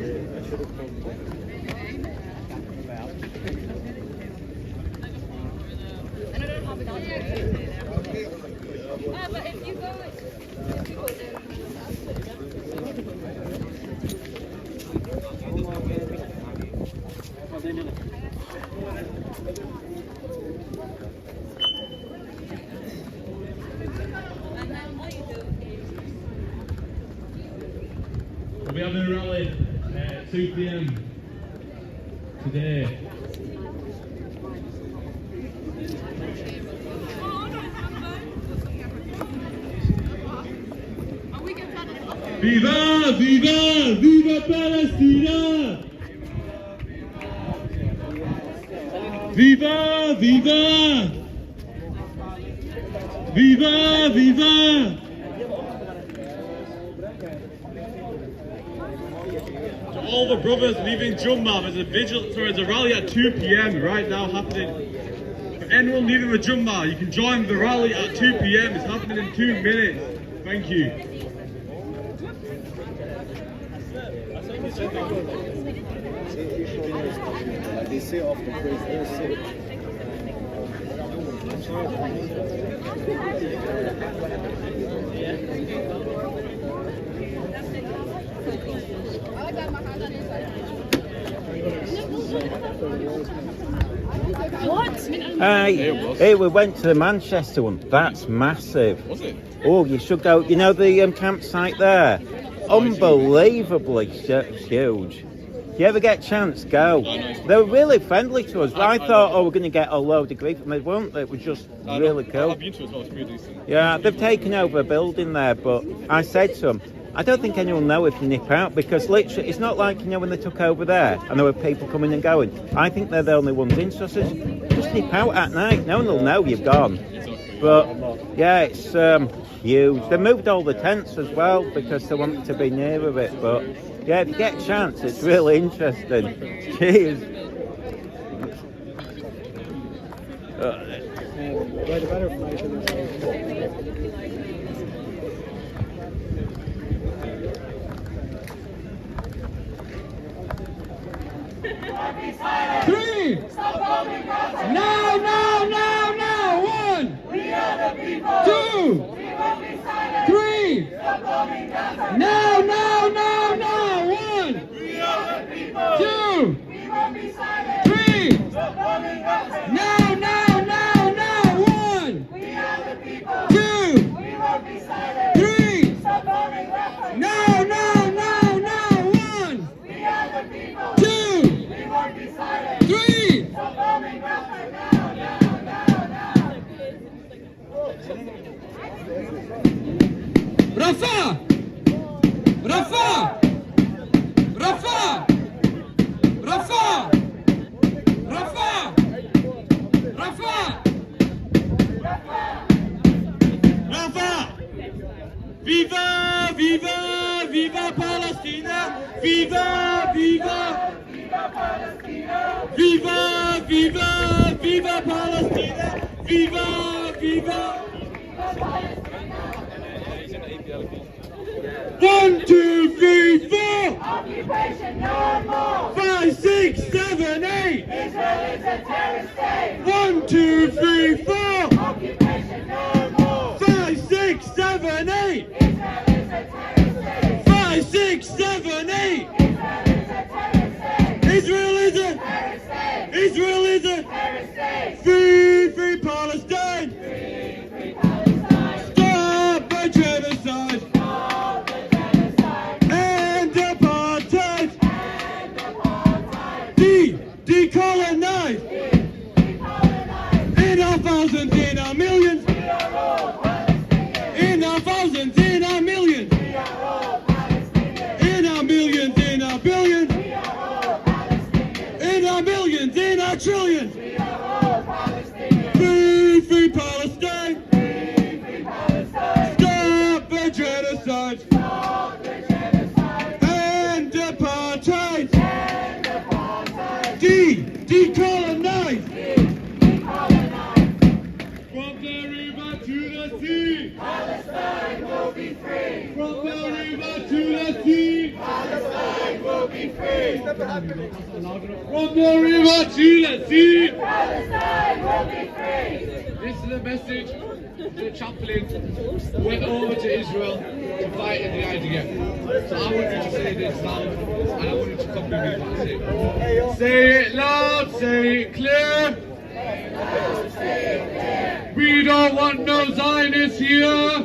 And I don't have it on but if you go, We'll be having a rally at 2 p.m. today. Viva! Viva! Viva Palestina! Viva! Viva! Viva! Viva! To all the brothers leaving Jumma, there's a rally at 2 p.m. right now happening. For anyone leaving the Jumma, you can join the rally at 2 p.m. It's happening in 2 minutes. Thank you. They say off the phrase, they're sick. what? Hey, we went to the Manchester one. That's massive. Was it? Oh, you should go. You know the campsite there? Unbelievably huge. If you ever get a chance, go. They were really friendly to us. I thought, we're going to get a load of grief, and they weren't. It was just really cool. I've been to it as well, it's really decent. Yeah, they've taken over a building there, but I said to them, I don't think anyone will know if you nip out, because literally, it's not like, when they took over there, and there were people coming and going. I think they're the only ones in, so I said, just nip out at night. No one will know you've gone. But, yeah, it's huge. They moved all the tents as well, because they want to be nearer it, but, yeah, if you get a chance, it's really interesting. Cheers. Ride a butterfly to the Three! No, no, no, no! One! We are the people! Two! We won't be silent! Three! Stop bombing Gaza! No, no, no, no! One! We are the people! Two! We won't be silent! Three! Stop bombing Gaza! No, no, no, no! One! We are the people! Two! We won't be silent! Three! Stop bombing Gaza! No, no, no, no! One! We are the people! Two! We won't be silent! Three! Stop bombing Gaza! Now, now, now, now! Rafa! Rafa! Rafa! Rafa! Rafa! Rafa! Rafa! Viva! Viva! Viva Palestina! Viva! Viva! Viva Palestina! Viva! Viva! Viva Palestina! Viva! Viva! 1, 2, 3, 4! Occupation no more! 5, 6, 7, 8! Israel is a terrorist state! 1, 2, 3, 4! Occupation no more! 5, 6, 7, 8! Israel is a terrorist state! 5, 6, 7, 8! Israel is a terrorist state! Israel is a Terrorist state! Israel is a Terrorist state! free Palestine! Free Palestine! Stop the genocide! Stop the genocide! And apartheid! And apartheid! Decolonize! Decolonize! In our thousands, in our millions! We are all Palestinians! In our thousands, in our millions! We are all Palestinians! In our millions, in our billions! We are all Palestinians! In our millions, in our trillions! We are all Palestinians! Free Palestine! Free Palestine! Stop the genocide! Stop the genocide! And apartheid! And apartheid! Decolonize! Decolonize! From the river to the the sea. Palestine will be free. From the river to the sea. Palestine will be free. From the river to the sea. Palestine will be free. This is a message the chaplain went over to Israel to fight in the IDF. So I want you to say this loud, and I want you to copy me what I say. Say it loud, say it clear. We don't want no Zionists here.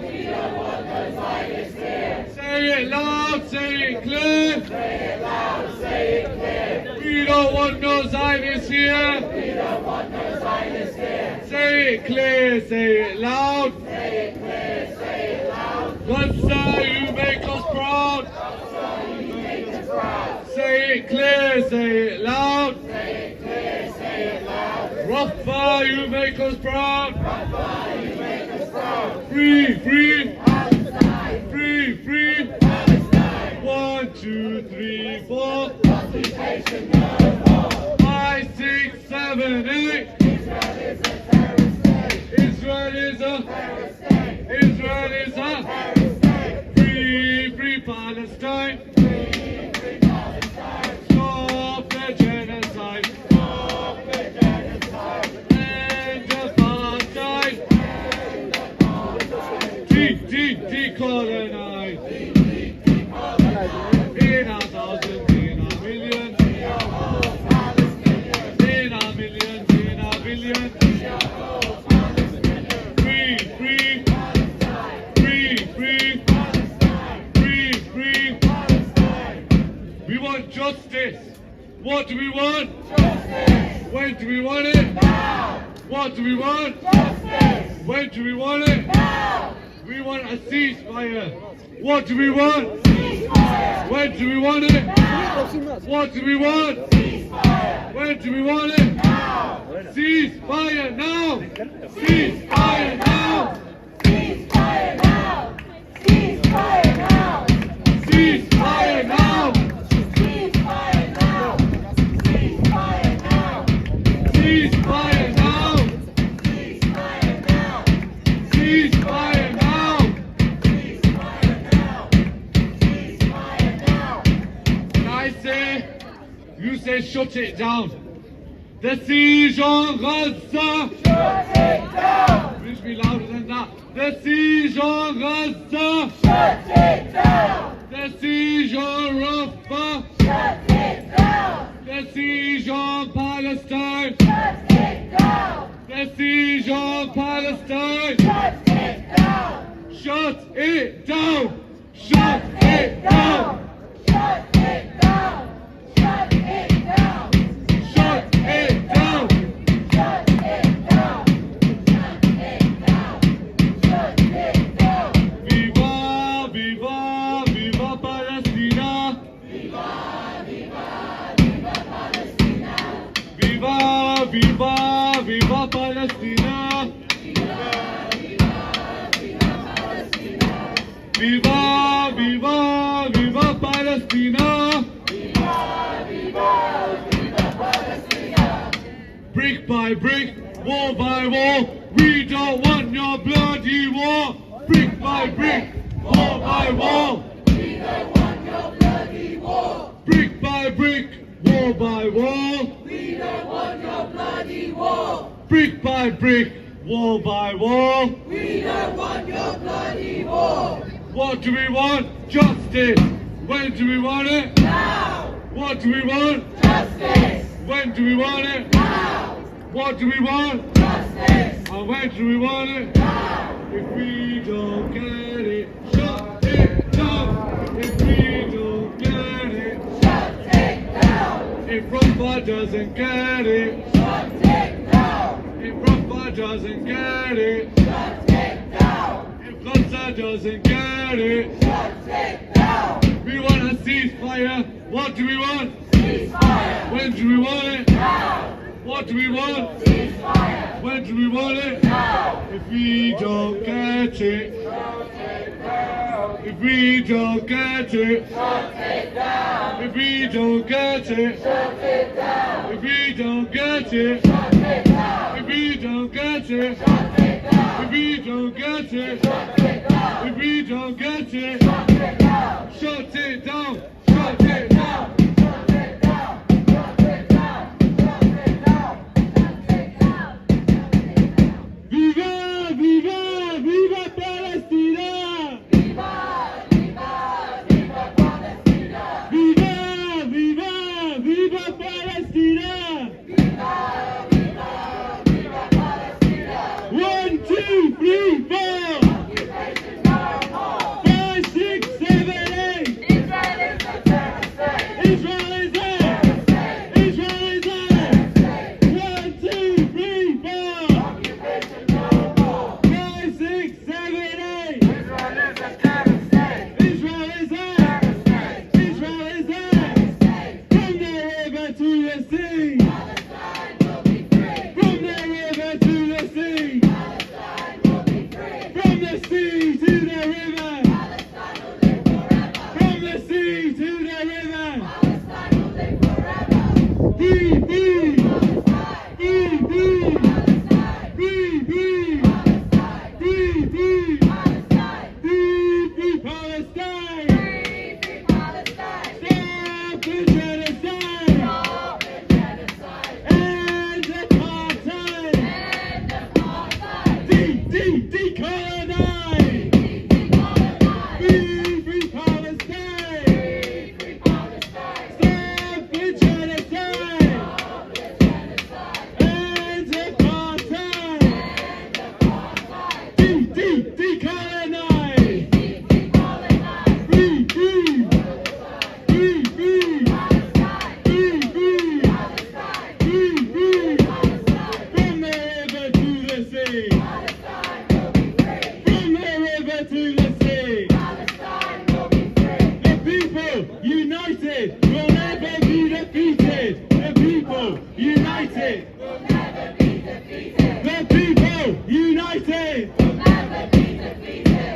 Say it loud, say it clear. We don't want no Zionists here. Say it clear, say it loud. Gaza, you make us proud. Say it clear, say it loud. Rafah, you make us proud. Free, free. Free, free. 1, 2, 3, 4. 5, 6, 7, 8. Israel is a free, free Palestine. Stop the genocide. End apartheid. Decolonize. In our thousands, in our millions. In our millions, in our billions. Free, free. Free, free. Free, free. We want justice. What do we want? Justice. When do we want it? Now. What do we want? Justice. When do we want it? Now. We want a ceasefire. What do we want? Ceasefire. When do we want it? Now. What do we want? Ceasefire. When do we want it? Now. Ceasefire now. Ceasefire now. Ceasefire now! Ceasefire now! Ceasefire now. Ceasefire now! Ceasefire now! Ceasefire now. Ceasefire Ceasefire now! now. Ceasefire now! And I say, you say shut it down. The siege on Gaza. Shut it down! Please be louder than that. The siege on Gaza. Shut it down! The siege on Rafah. Shut it down! The siege on Palestine. Shut it down! The siege on Palestine. Shut it down! Shut it down. Shut it down. Shut it down! Shut it down! Shut it down. Shut it down! Shut it down! Shut it down! Viva, viva, viva Palestina. Viva, viva, viva Palestina. Viva, viva, viva Palestina. Brick by brick, wall by wall, we don't want your bloody war. Brick by brick, wall by wall. We don't want your bloody war. Brick by brick, wall by wall. We don't want your bloody war. Brick by brick, wall by wall. We don't want your bloody war. What do we want? Justice. When do we want it? Now. What do we want? Justice. When do we want it? Now. What do we want? Justice. And when do we want it? Now. If we don't get it, shut it down. If we don't get it, shut it down. If Rafah doesn't get it, shut it down. If Rafah doesn't get it, shut it down. If Gaza doesn't get it, shut it down. We want a ceasefire. What do we want? Ceasefire. When do we want it? Now. What do we want? Ceasefire. When do we want it? Now. If we don't get it, shut it down. If we don't get it, shut it down. If we don't get it, shut it down. If we don't get it, shut it down. If we don't get it, if we don't get it, if we don't get it, shut it down, shut it down. Viva, viva, viva Palestina! Viva, viva, viva Palestina! 1, 2, 3, 4! 5, 6, 7, 8! Israel is there! Israel is there! 1, 2, 3, 4! 5, 6, 7, 8! Israel is there! Israel is there! From the river to the sea! From the river to the sea! From the sea to the river! From the sea to the river! Free, free! Free, free! Free, free! Free, free! Free, free Palestine! Stop the genocide! End apartheid! Decolonize! Free Palestine! Stop the genocide! End apartheid! Decolonize! Free, free! Free, free! Free, free! Free, free! From the river to the sea! From the river to the sea! The people united will never be defeated! The people united! The people united!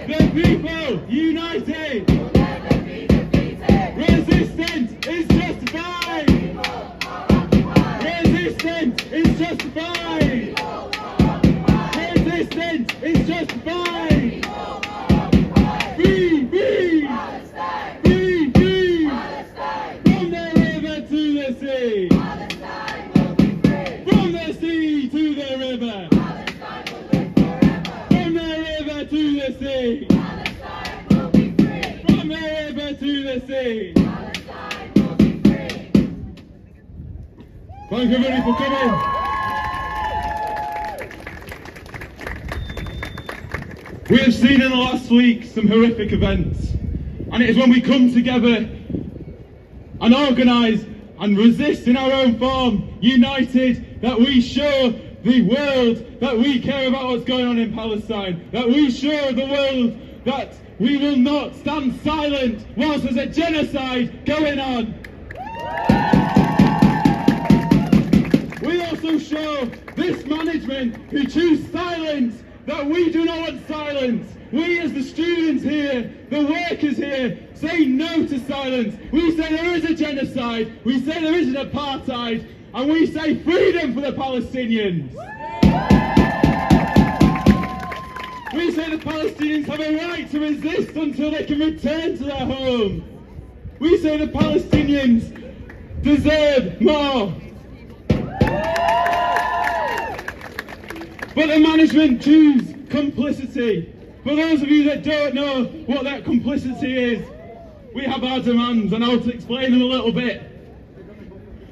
The people united! Resistance is justified! Resistance is justified! Resistance is justified! Free, free! Free, free! From the river to the sea! From the sea to the river! From the river to the sea! From the river to the sea! Thank you everybody for coming! We have seen in the last week some horrific events, and it is when we come together and organise and resist in our own form, united, that we show the world that we care about what's going on in Palestine, that we show the world that we will not stand silent whilst there's a genocide going on. We also show this management who choose silence that we do not want silence. We as the students here, the workers here, say no to silence. We say there is a genocide, we say there is an apartheid, and we say freedom for the Palestinians. We say the Palestinians have a right to resist until they can return to their home. We say the Palestinians deserve more. But the management choose complicity. For those of you that don't know what that complicity is, we have our demands, and I'll explain them a little bit.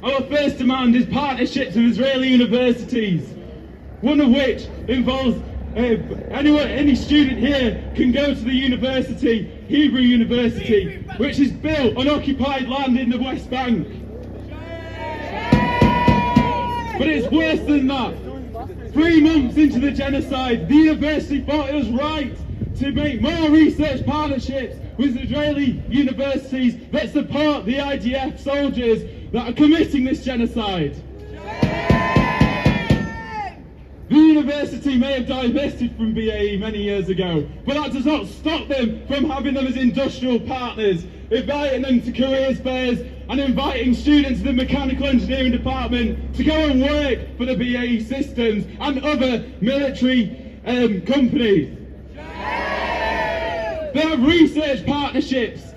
Our first demand is partnerships with Israeli universities, one of which involves any student here can go to the university, Hebrew University, which is built on occupied land in the West Bank. But it's worse than that. 3 months into the genocide, the university thought it was right to make more research partnerships with Israeli universities that support the IDF soldiers that are committing this genocide. The university may have divested from BAE many years ago, but that does not stop them from having them as industrial partners, inviting them to careers fairs and inviting students in the mechanical engineering department to go and work for the BAE Systems and other military companies. They have research partnerships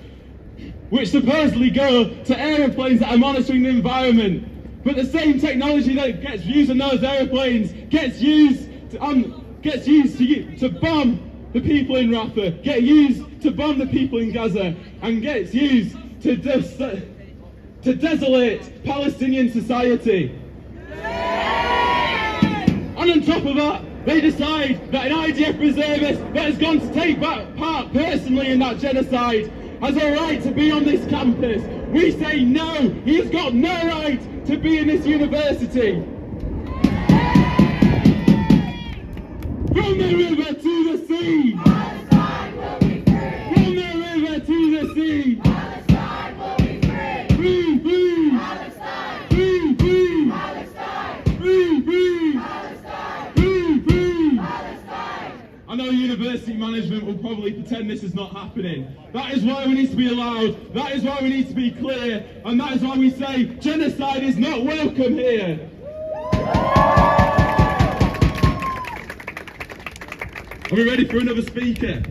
which supposedly go to aeroplanes that are monitoring the environment. But the same technology that gets used on those aeroplanes gets used to bomb the people in Rafah, gets used to bomb the people in Gaza, and gets used to desolate Palestinian society. And on top of that, they decide that an IDF reservist that has gone to take part personally in that genocide has a right to be on this campus. We say no, he has got no right to be in this university. From the river to the sea. Palestine will be free. From the river to the sea. Palestine will be free. Free, free. Palestine. Free, free. Palestine. Free, free. Palestine. Free, free. Palestine. I know university management will probably pretend this is not happening. That is why we need to be allowed. That is why we need to be clear. And that is why we say genocide is not welcome here. Are we ready for another speaker?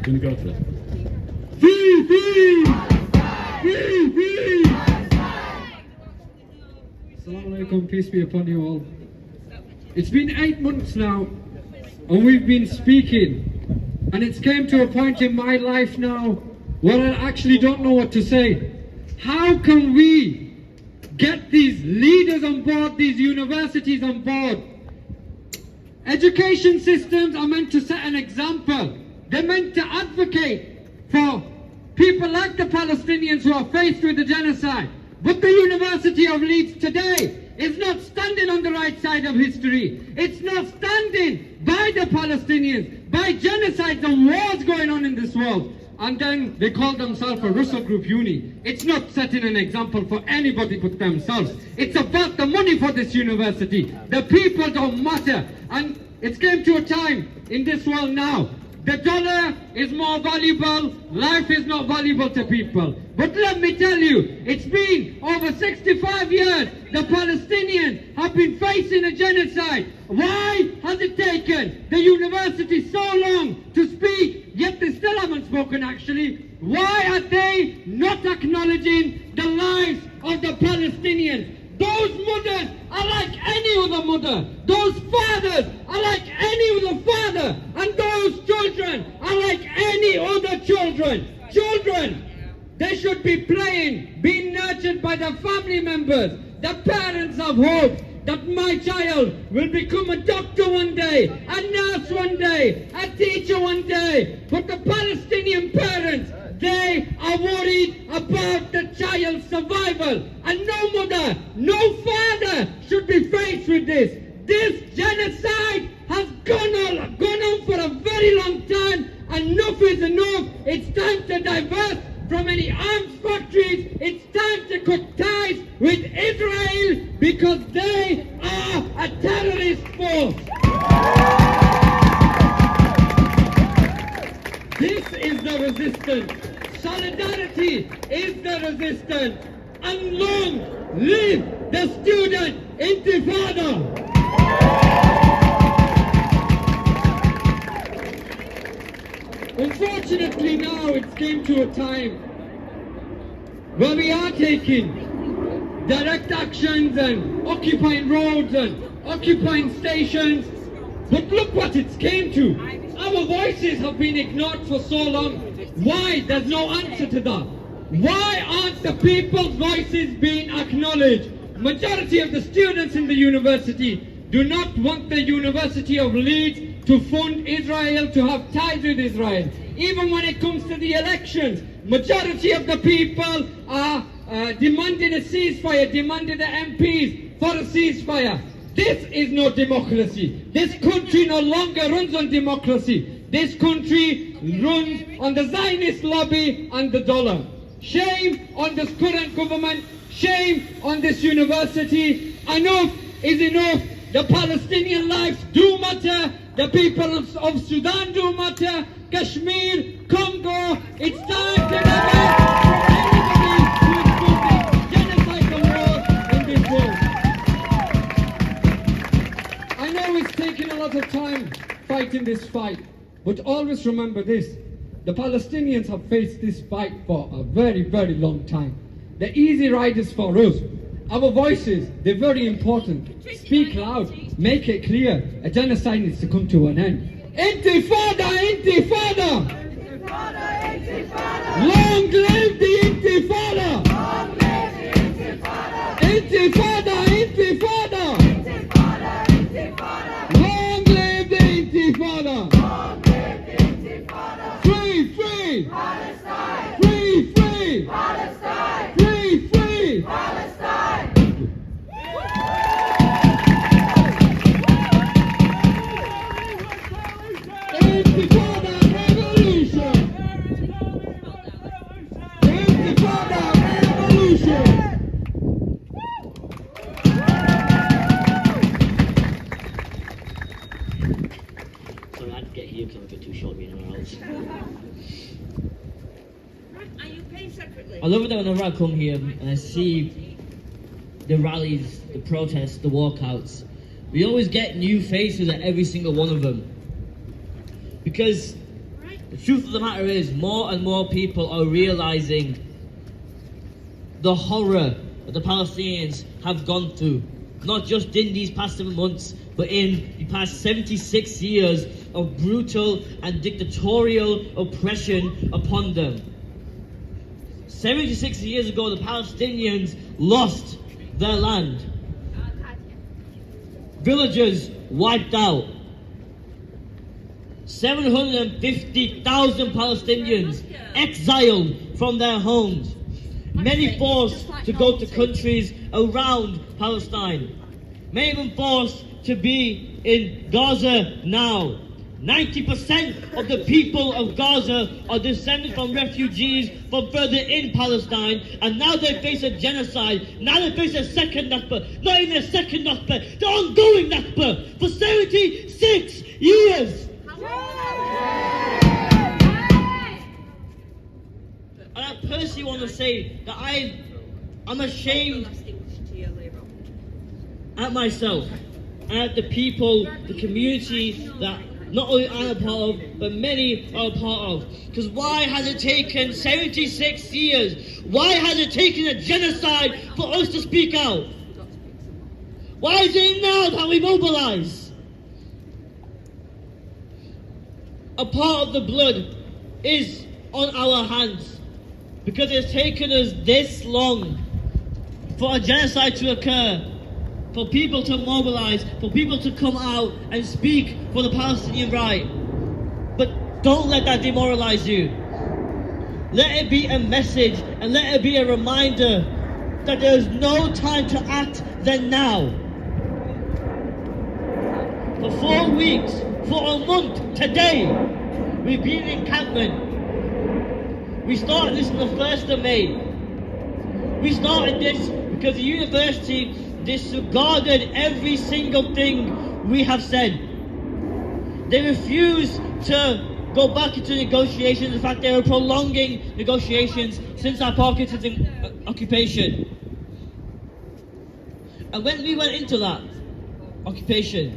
Can we go for it? Free, free! Free, free! Assalamu alaikum, peace be upon you all. It's been 8 months now, and we've been speaking, and it's came to a point in my life now where I actually don't know what to say. How can we get these leaders on board, these universities on board? Education systems are meant to set an example. They're meant to advocate for people like the Palestinians who are faced with the genocide. But the University of Leeds today is not standing on the right side of history. It's not standing by the Palestinians, by genocides and wars going on in this world. And then they call themselves a Russell Group uni. It's not setting an example for anybody but themselves. It's about the money for this university. The people don't matter. And it's came to a time in this world now. The dollar is more valuable, life is not valuable to people. But let me tell you, it's been over 65 years the Palestinians have been facing a genocide. Why has it taken the university so long to speak, yet they still haven't spoken actually? Why are they not acknowledging the lives of the Palestinians? Those mothers are like any other mother. Those fathers are like any other father. And those children are like any other children. Children, they should be playing, being nurtured by their family members. The parents have hope that my child will become a doctor one day, a nurse one day, a teacher one day. But the Palestinian parents, they are worried about the child's survival. And no mother, no father should be faced with this. This genocide has gone on for a very long time. Enough is enough. It's time to divert from any arms factories. It's time to cut ties with Israel because they are a terrorist force. This is the resistance. Solidarity is the resistance. And long live the student intifada. Unfortunately now it's came to a time where we are taking direct actions and occupying roads and occupying stations. But look what it's came to. Our voices have been ignored for so long. Why? There's no answer to that. Why aren't the people's voices being acknowledged? Majority of the students in the university do not want the University of Leeds to fund Israel, to have ties with Israel. Even when it comes to the elections, majority of the people are demanding a ceasefire, demanding the MPs for a ceasefire. This is no democracy. This country no longer runs on democracy. This country runs on the Zionist lobby and the dollar. Shame on this current government. Shame on this university. Enough is enough. The Palestinian lives do matter, The people of Sudan do matter, Kashmir, Congo. It's time to never from anybody who is causing genocidal war in this world. I know it's taken a lot of time fighting this fight, but always remember this. The Palestinians have faced this fight for a very, very long time. The easy ride is for us. Our voices, they're very important. Speak loud, make it clear. A genocide needs to come to an end. Intifada! Intifada! Long live the Intifada! Intifada! Intifada! Long live the Intifada! Free, free! Free, free! Free, free! Intifada revolution! Intifada revolution! Sorry, I had to get here because I'm a bit too short being around else. Are you paid separately? I love it that whenever I come here and I see the rallies, the protests, the walkouts, we always get new faces at every single one of them. Because the truth of the matter is, more and more people are realizing the horror that the Palestinians have gone through. Not just in these past 7 months, but in the past 76 years of brutal and dictatorial oppression upon them. 76 years ago, the Palestinians lost their land. Villages wiped out. 750,000 Palestinians exiled from their homes. Many forced to go to countries around Palestine. Many of them forced to be in Gaza now. 90% of the people of Gaza are descended from refugees from further in Palestine, and now they face a genocide. Now they face a second Nakba. Not even a second Nakba, the ongoing Nakba for 76 years. And I personally want to say that I'm ashamed at myself and at the people, the community that not only I'm a part of, but many are a part of. Because why has it taken 76 years? Why has it taken a genocide for us to speak out? Why is it now that we mobilize? A part of the blood is on our hands because it's taken us this long for a genocide to occur, for people to mobilize, for people to come out and speak for the Palestinian right. But don't let that demoralize you. Let it be a message and let it be a reminder that there is no time to act than now. For 4 weeks, for a month, today, we've been in encampment. We started this on the 1st of May. We started this because the university disregarded every single thing we have said. They refused to go back into negotiations. In fact, they were prolonging negotiations since our Parkinson's occupation. And when we went into that occupation,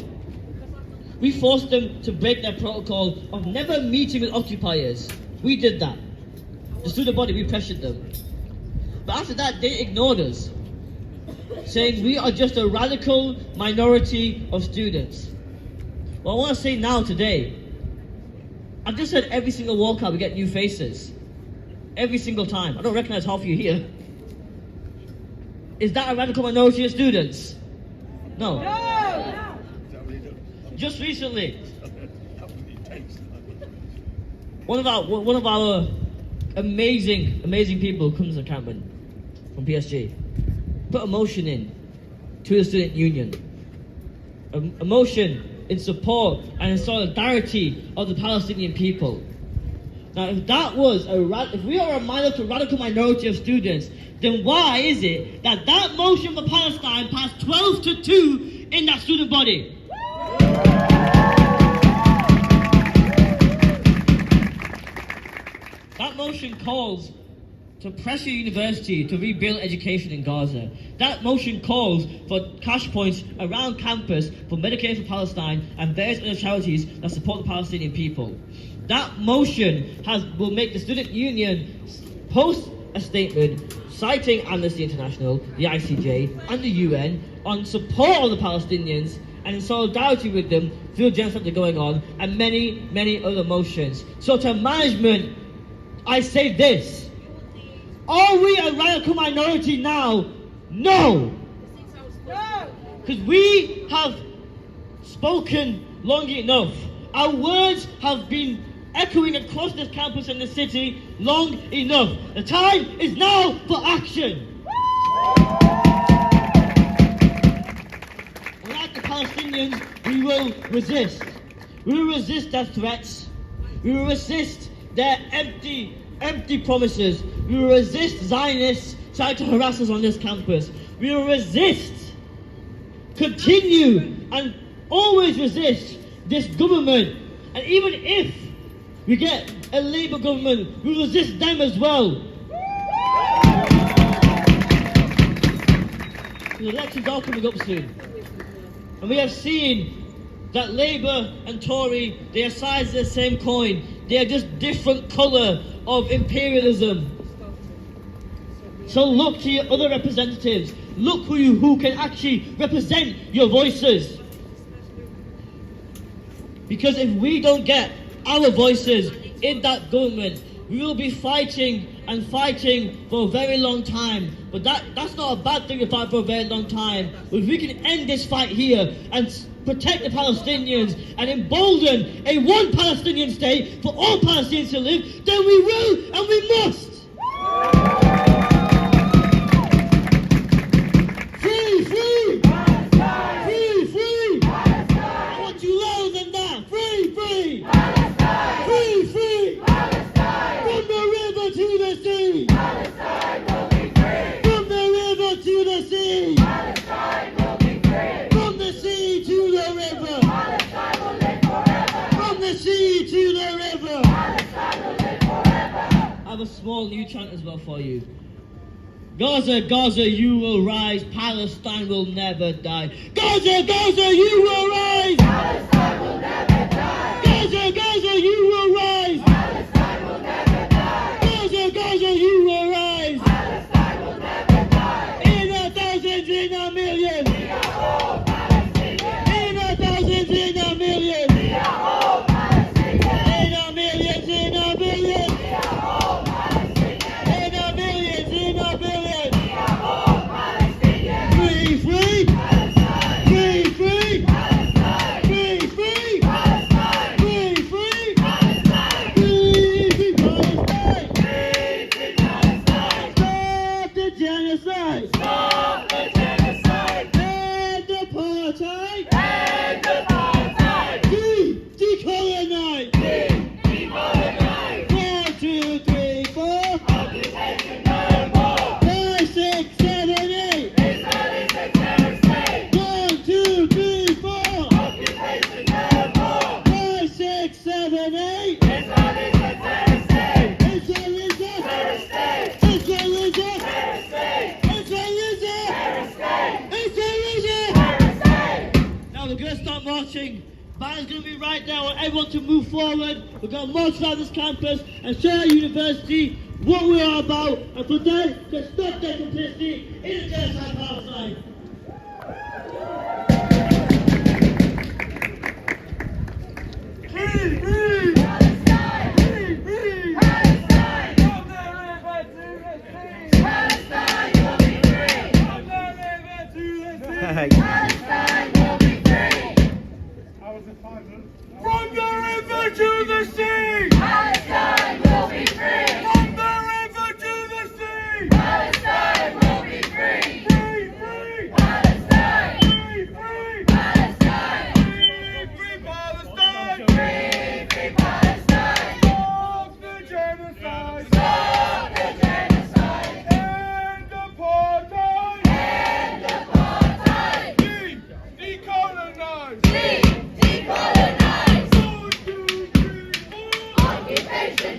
we forced them to break their protocol of never meeting with occupiers. We did that. The student body, we pressured them. But after that, they ignored us, saying we are just a radical minority of students. Well, I want to say now, today, I've just said every single walkout we get new faces. Every single time. I don't recognize half of you here. Is that a radical minority of students? No. Just recently, one of our amazing people who comes to encampment from PSG put a motion in to the student union, a motion in support and in solidarity of the Palestinian people. Now, if that was if we are a radical minority of students, then why is it that motion for Palestine passed 12-2 in that student body? That motion calls to pressure university to rebuild education in Gaza. That motion calls for cash points around campus for Medicaid for Palestine and various other charities that support the Palestinian people. That motion will make the student union post a statement citing Amnesty International, the ICJ, and the UN on support of the Palestinians and in solidarity with them through the genocide that's going on, and many, many other motions. So to management, I say this. Are we a radical minority now? No! Because we have spoken long enough. Our words have been echoing across this campus and the city long enough. The time is now for action. Like the Palestinians, we will resist. We will resist their threats. We will resist their empty promises. We will resist Zionists trying to harass us on this campus. We will resist, continue, and always resist this government. And even if we get a Labour government, we will resist them as well. The elections are coming up soon. And we have seen that Labour and Tory, they are sides of the same coin. They are just different colour of imperialism. So look to your other representatives. Look who can actually represent your voices. Because if we don't get our voices in that government, we will be fighting and fighting for a very long time. But that's not a bad thing to fight for a very long time. If we can end this fight here and protect the Palestinians and embolden a one Palestinian state for all Palestinians to live, then we will and we must. Free, free! Palestine! Free, free! Palestine! I want you louder than that. Free, free! Palestine! Free, free! Palestine! From the river to the sea! Palestine will be free. From the river to the sea! Palestine will be free. From the sea to the river! Palestine will live forever. From the sea to the river! Palestine will live forever. I have a small new chant as well for you. Gaza, Gaza, you will rise. Palestine will never die. Gaza, Gaza, you will rise. Palestine will never die. Gaza, Gaza, you will rise. Palestine will never die. Gaza, Gaza, you will rise. Palestine will never die. In a thousands, in a million. We are all Palestinians. In a thousands, in a million. We are all Palestinians. In a millions, in a billion. We are all Palestinians. In a millions, in a billion. We are all Palestinians. Free, free. Palestine. Free, free. Palestine. Free, free. Palestine. Free, free. Palestine. Free, free Palestine. Free, free Palestine. Stop the genocide. Stop the genocide. End apartheid. End apartheid. Decolonize. Decolonize. 1, 2, 3, 4. Occupation no more. 5, 6, 7, 8. Israel is a terror state. 1, 2, 3, 4. Occupation no more. 5, 6, 7, 8. Israel is a terror state. Israel is a Terror state. Israel is a Terror state. Israel is a Terror state. Israel is a Terror state. Now we're going to start marching. Banners going to be right there. I want everyone to move forward. We're going to march around this campus and show our university what we are about, and for that, to stop their complicity in the genocide Palestine. Palestine. Palestine. Palestine will be free. Palestine will be free. From the river to the sea! Palestine will be free. From the river to the sea! Palestine will be free. Free, free! Palestine. Free, free! Palestine. Free, free Palestine! Free, free Palestine. Stop the genocide! Stop the genocide. End apartheid! End apartheid. Decolonize! Decolonize. 1, 2, 3, 4. Occupation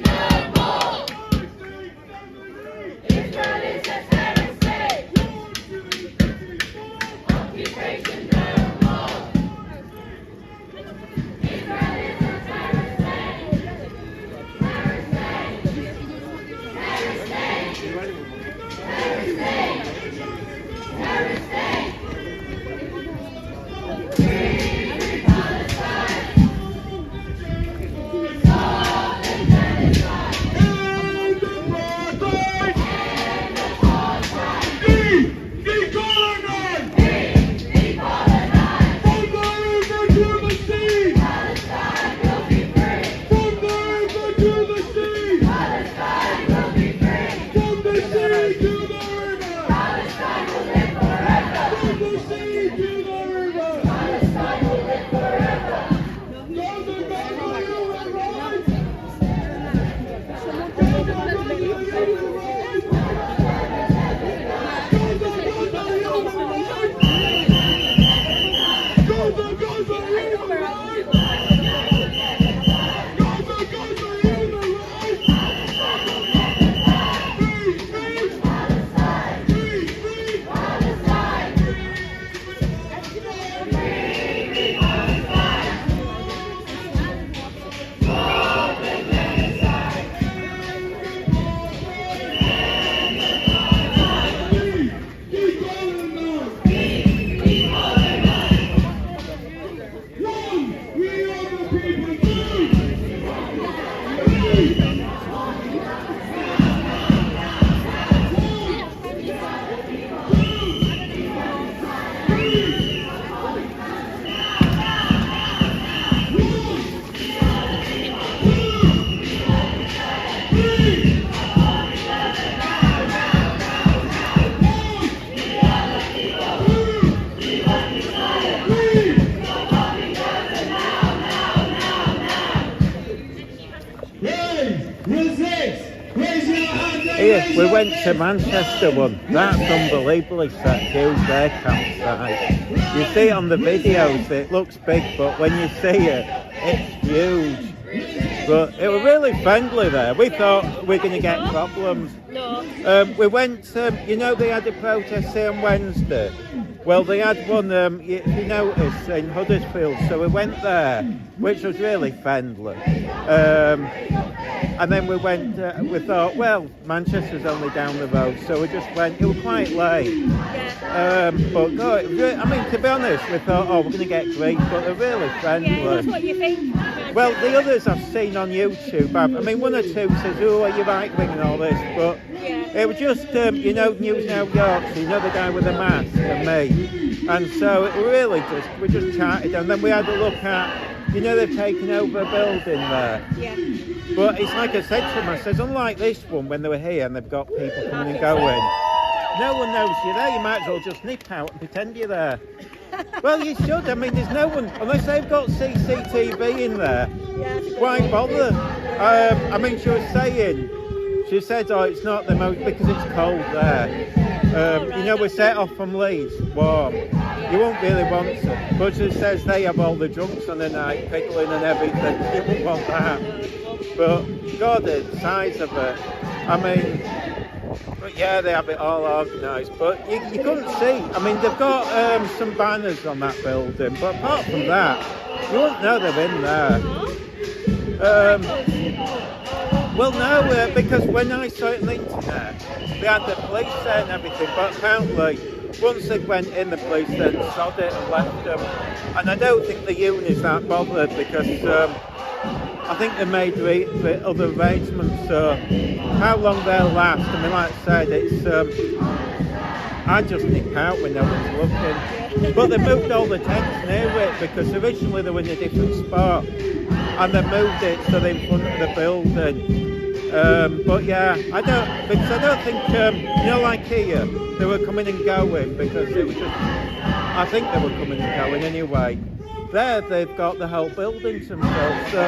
We went to Manchester one. That's unbelievably set huge, their campsite. You see it on the videos, it looks big, but when you see it, it's huge. But it was really friendly there. We thought we were going to get problems. No. We went, you know, they had a protest here on Wednesday. Well, they had one, if you notice, in Huddersfield, so we went there, which was really friendly. And then we went, we thought, well, Manchester's only down the road, so we just went, it was quite late. Yeah. But God, I mean, to be honest, we thought, oh, we're going to get grief, but they're really friendly. Yeah, that's what you think. Well, the others I've seen on YouTube, I mean, one or two says, oh, are you right wing and all this, but it was just, you know, News Now Yorkshire, you know, the guy with the mask and me. And so it really we just chatted, and then we had a look at, you know, they've taken over a building there. Yeah. But it's like I said to them, I says, unlike this one when they were here and they've got people coming and going, no one knows you're there, you might as well just nip out and pretend you're there. Well, you should. I mean, there's no one, unless they've got CCTV in there, why bother? I mean, she said, oh, it's not the most, because it's cold there. You know, we're set off from Leeds, warm. You won't really want to. But she says they have all the drunks on the night, pickling and everything. You wouldn't want that. But, God, the size of it. I mean, but yeah, they have it all organised. But you couldn't see. I mean, they've got some banners on that building. But apart from that, you wouldn't know they're in there. Well, no, because when I saw it on the internet, they had the police there and everything, but apparently, once they went in, the police then sod it and left them. And I don't think the union's that bothered, because I think they made the other arrangements, so how long they'll last, I mean, like I said, it's, I just nip out when no one's looking. But they moved all the tents near it, because originally they were in a different spot. And they moved it so they're in front of the building. But yeah, I don't think, you know, like here, they were coming and going, because it was just, I think they were coming and going anyway. There, they've got the whole building to themselves, so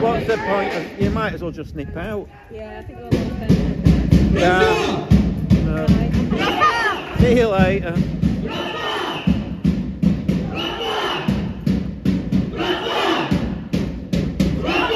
what's the point of, you might as well just nip out. Yeah, I think we'll all Yeah. See you later. Rafa!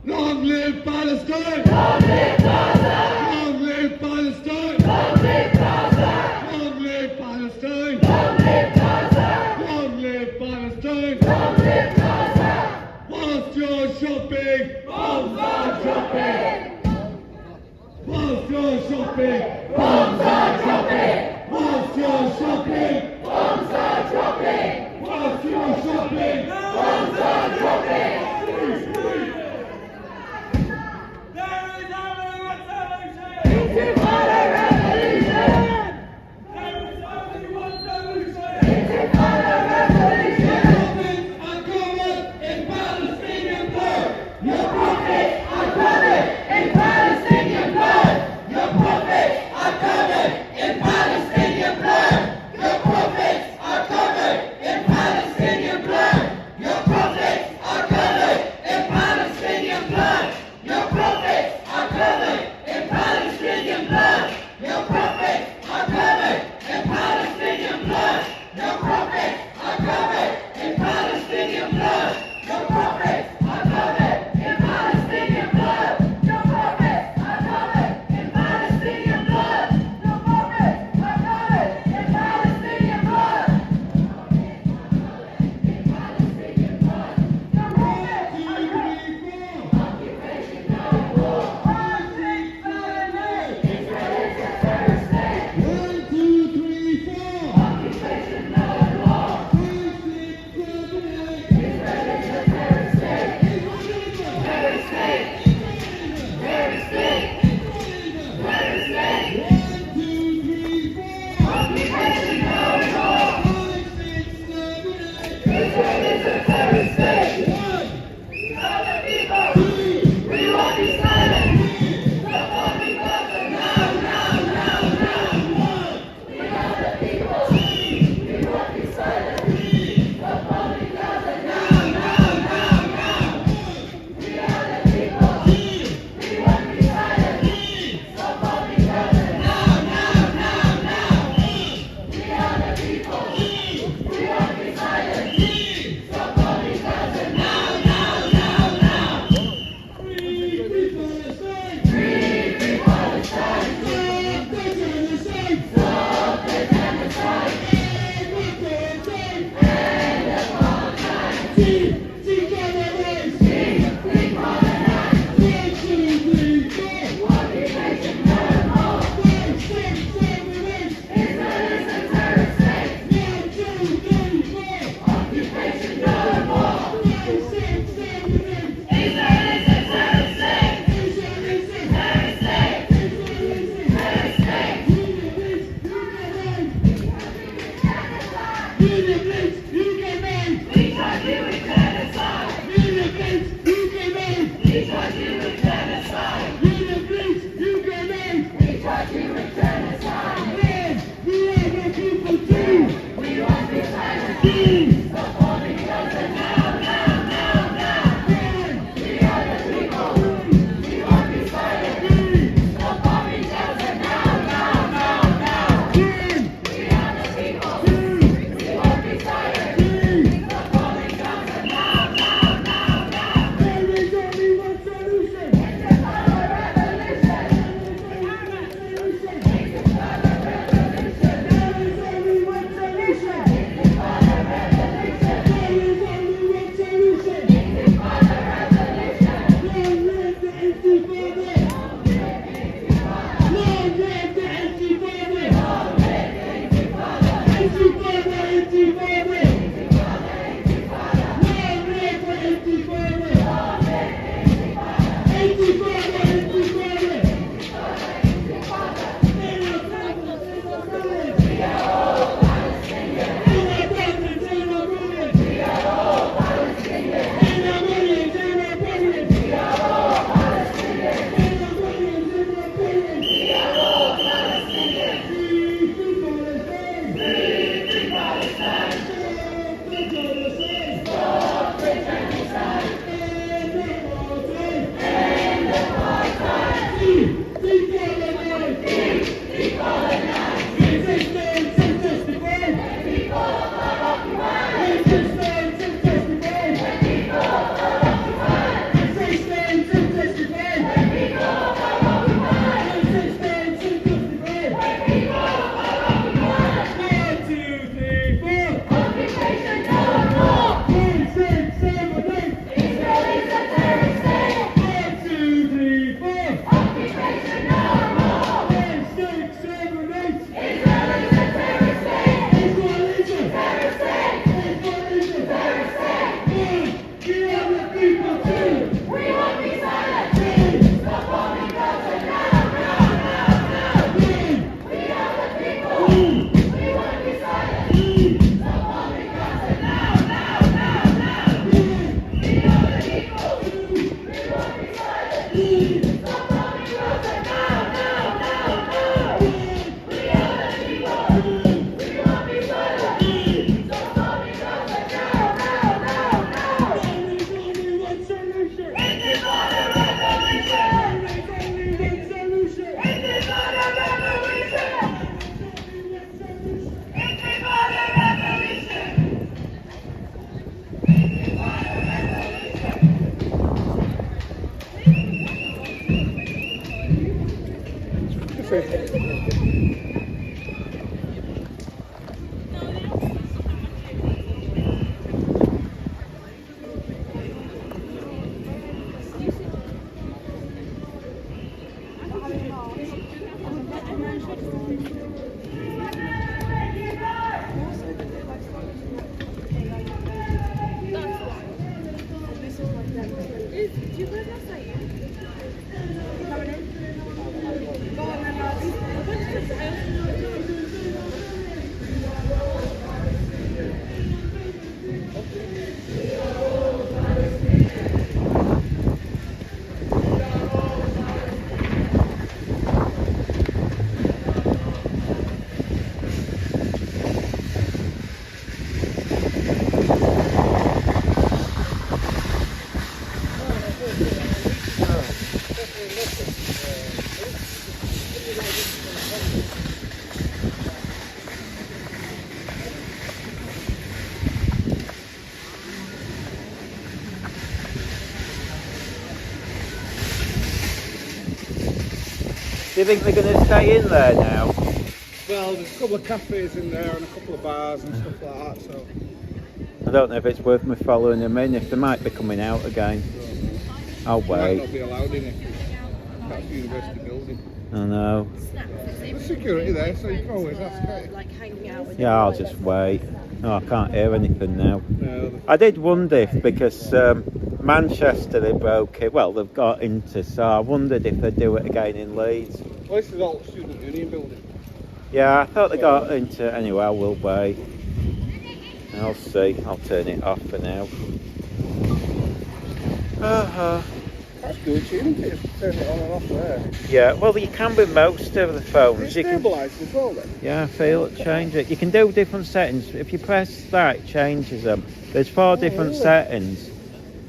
Long live Palestine! Long live Gaza! Long live Palestine! Long live Gaza! Long live Palestine! Long live Gaza! Long live Palestine! Long live Gaza! Whilst you're shopping, bombs are dropping! Whilst you're shopping, bombs are dropping! Whilst you're shopping, bombs are dropping! Whilst you're shopping, bombs are dropping! People! Do you think they're going to stay in there now? Well, there's a couple of cafes in there and a couple of bars and stuff like that, so. I don't know if it's worth me following them in, if they might be coming out again. I'll You might not wait. be allowed in it. That's the university building. I know. There's security there, so you can always ask, can't you? Like hanging out with Yeah, I'll just wait. Oh, I can't hear anything now. No, I did wonder if, because Manchester, they broke it, well, they've got into, so I wondered if they'd do it again in Leeds. well, this is all the student union building. Yeah, I thought they got into, anyway, I will wait. I'll see. I'll turn it off for now. That's good, isn't it? Turn it on and off there. Yeah, well, you can with most of the Is phones. it You can, stabilised as well then? yeah, I feel it, change it. You can do different settings. If you press that, it changes them. There's 4 different really? settings.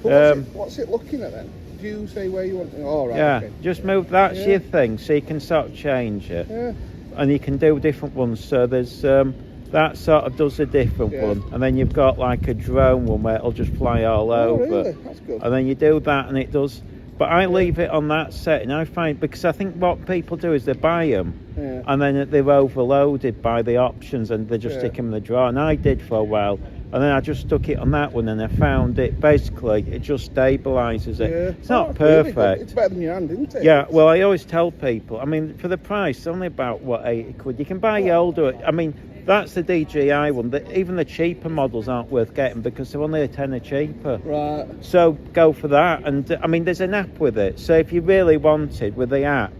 But what's it looking at then? Do you say where you want it? Oh, right, Yeah, okay. just move. That's Yeah. your thing, so you can sort of change it. Yeah. And you can do different ones. So there's that sort of does a different Yeah. one, and then you've got like a drone one where it'll just fly all Oh, over. really? That's good. And then you do that, and it does. But I leave it on that setting. I find because I think what people do is they buy them, Yeah. and then they're overloaded by the options, and they just Yeah. stick them in the drawer. And I did for a while, and then I just stuck it on that one, and I found it basically it just stabilises it. Yeah. It's not Oh, that's really good. perfect. It's better than your hand, isn't it? Yeah, well, I always tell people, I mean, for the price, it's only about, what, 80 quid. You can buy your older, I mean, that's the DJI one. Even the cheaper models aren't worth getting because they're only a tenner cheaper. Right. So go for that. And, I mean, there's an app with it. So if you really wanted with the app,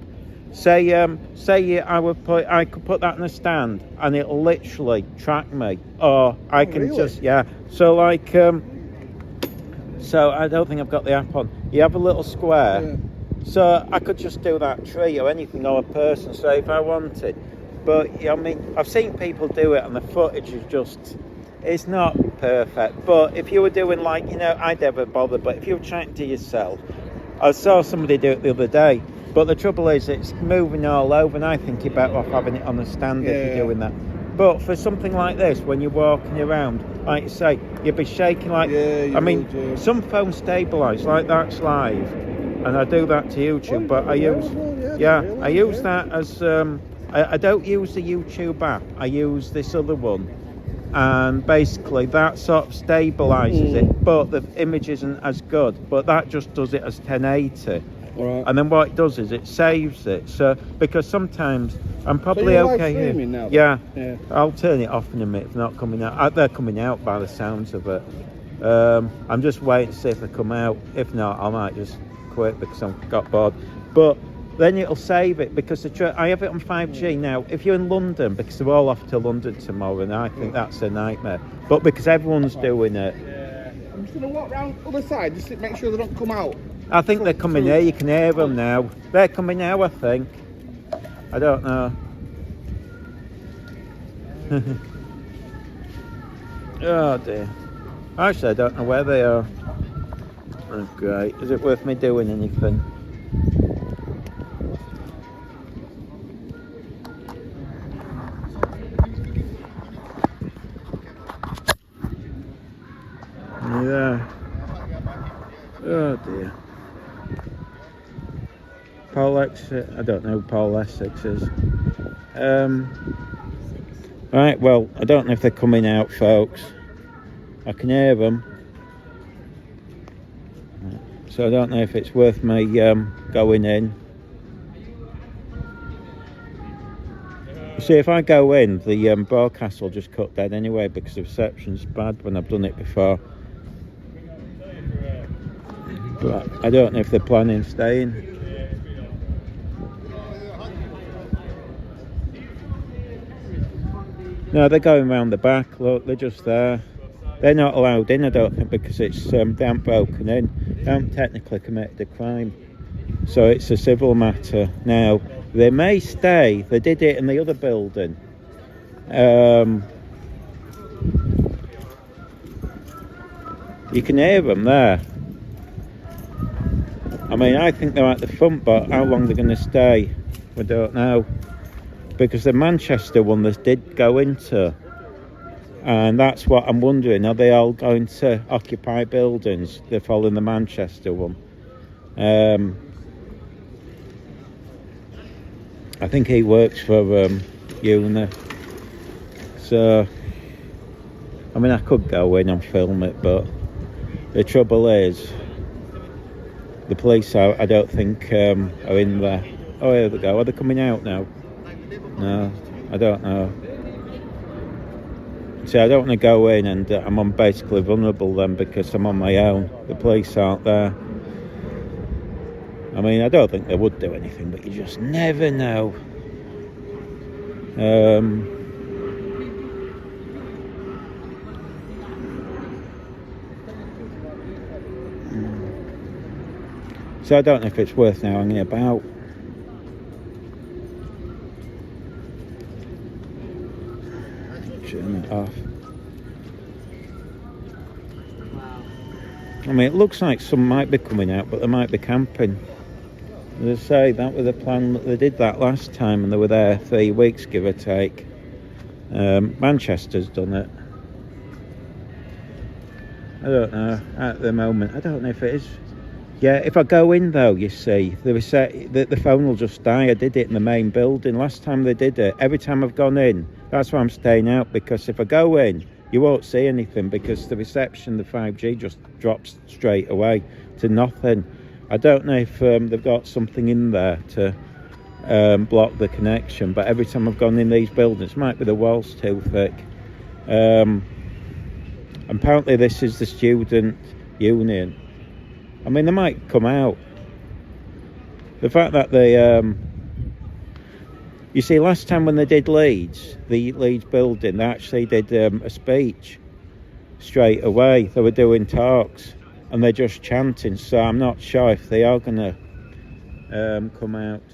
I could put that in a stand and it'll literally track me. Or I can really? just, yeah. So, like, so I don't think I've got the app on. You have a little square. Yeah. So I could just do that tree or anything or a person, so if I wanted. But yeah, I mean, I've seen people do it and the footage is just, it's not perfect. But if you were doing like, you know, I'd never bother, but if you were trying to yourself, I saw somebody do it the other day. But the trouble is it's moving all over and I think you're better off having it on a stand if Yeah. you're doing that. But for something like this, when you're walking around, like you say, you'll be shaking like, Yeah, you I mean, would, yeah. some phones stabilise, like that's live. And I do that to YouTube, but I use, I use that as, I don't use the YouTube app, I use this other one. And basically that sort of stabilises it, but the image isn't as good. But that just does it as 1080. Right. And then what it does is it saves it. So, because sometimes I'm probably you're live okay here. streaming now then? Yeah. Yeah. I'll turn it off in a minute if they're not coming out. They're coming out by the sounds of it. I'm just waiting to see if they come out. If not, I might just quit because I've got bored. But then it'll save it because I have it on 5G now. If you're in London, because they're all off to London tomorrow, and I think that's a nightmare. But because everyone's doing it, I'm just going to walk round the other side just to make sure they don't come out. I think they're coming here. You can hear them now. They're coming now, I think. I don't know. Oh dear. Actually, I don't know where they are. Oh, great. Is it worth me doing anything? Yeah. Oh dear. Paul Essex, I don't know who Paul Essex is. Right, well, I don't know if they're coming out, folks. I can hear them. So I don't know if it's worth me going in. See, if I go in, the broadcast will just cut dead anyway because the reception's bad when I've done it before. But I don't know if they're planning staying. No, they're going round the back. Look, they're just there. They're not allowed in, I don't think, because it's they haven't broken in. They haven't technically committed a crime. So it's a civil matter. Now, they may stay. They did it in the other building. You can hear them there. I mean, I think they're at the front, but how long they're going to stay, we don't know. Because the Manchester one they did go into, and that's what I'm wondering, are they all going to occupy buildings? They're following the Manchester one. I think he works for Uni. So, I mean, I could go in and film it, but the trouble is, the police I don't think are in there. Oh, here they go. Are they coming out now? No, I don't know. See, I don't want to go in and I'm basically vulnerable then because I'm on my own. The police aren't there. I mean, I don't think they would do anything, but you just never know. So I don't know if it's worth now hanging about. Turn it off. I mean, it looks like some might be coming out, but they might be camping. As I say, that was the plan. They did that last time, and they were there 3 weeks, give or take. Manchester's done it. I don't know at the moment. I don't know if it is. Yeah, if I go in though, you see, the phone will just die. I did it in the main building last time they did it. Every time I've gone in, that's why I'm staying out, because if I go in, you won't see anything, because the reception, the 5G just drops straight away to nothing. I don't know if they've got something in there to block the connection, but every time I've gone in these buildings, might be the wall's too thick. Apparently this is the student union. I mean, they might come out. The fact that they, you see, last time when they did Leeds, the Leeds building, they actually did a speech straight away. They were doing talks, and they're just chanting, so I'm not sure if they are going to come out.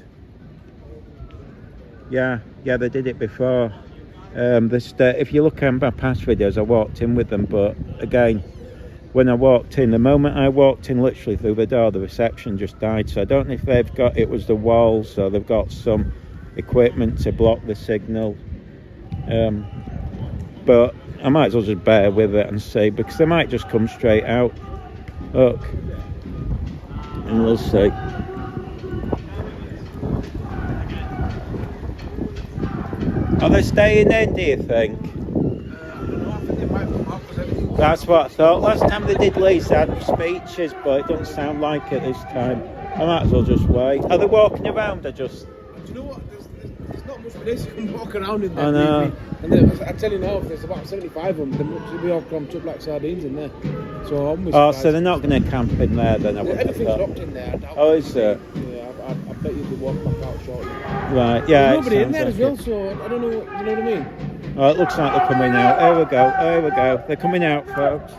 Yeah, they did it before. If you look at my past videos, I walked in with them, but again, when I walked in, the moment I walked in literally through the door, the reception just died. So I don't know if they've got, it was the walls, or they've got some equipment to block the signal. But I might as well just bear with it and see, because they might just come straight out. Look, and we'll see. Are they staying in, do you think? That's what I thought. Last time they did Leeds, they had speeches, but it doesn't sound like it this time. I might as well just wait. Are they walking around or just... Do you know what? There's not much place you can walk around in there. I know. And I tell you now, there's about 75 of them. They'll be all crumped up like sardines in there. So I'm so they're not going to camp in there then? Everything's locked in there. Oh, is it? Yeah, I bet you'll be walking back out shortly. Right, yeah. There's nobody in there as well, so I don't know, you know what I mean? Oh, it looks like they're coming out. Here we go. They're coming out, folks.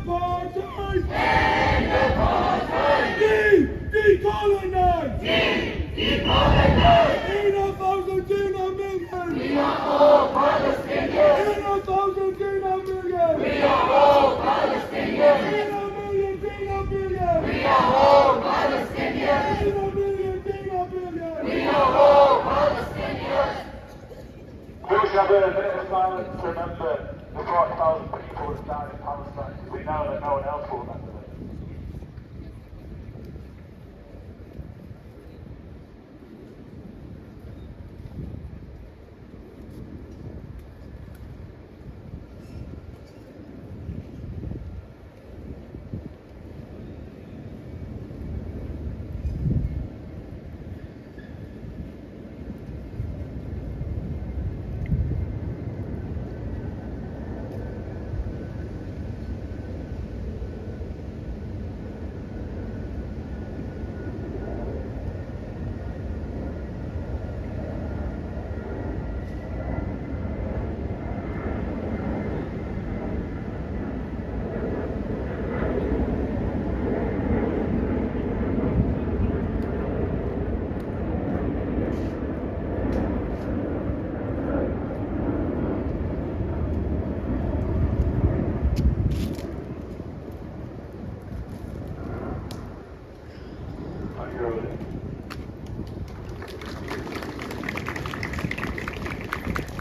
apartheid! End apartheid! Decolonize! Decolonize! In a thousand, in a million! We are all Palestinians! In a thousand, in a million! We are all Palestinians! In a million, in a billion! We are all Palestinians! In a million, in a billion! We are all Palestinians! We should have a minute of silence to remember the 40,000 people that died in Palestine, because we know that no one else will remember them.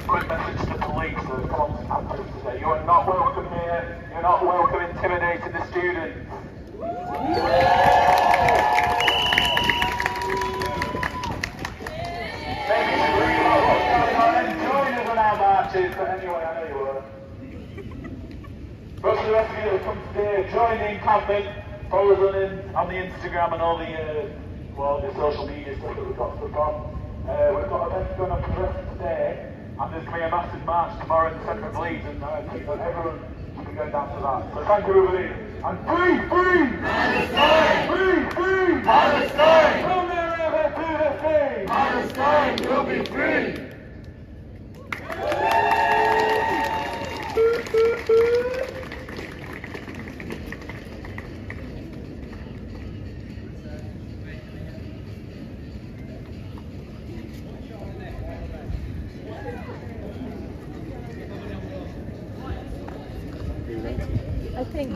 Quick message to police that have come on campus today. You are not welcome here. You're not welcome intimidating the students. Maybe you should read about what's going on and join us on our marches, but anyway, I know you were. Most of the rest of you that have come today, join in camping, follow us on the Instagram and all the social media stuff that we've got stuff on. We've got events going on for the rest of today. And there's going to be a massive march tomorrow in the centre of Leeds, and I think that everyone should be going down to that. So thank you, everybody. And free, free! Palestine! Free, free! Palestine! From wherever to the sea! Palestine will be free! I think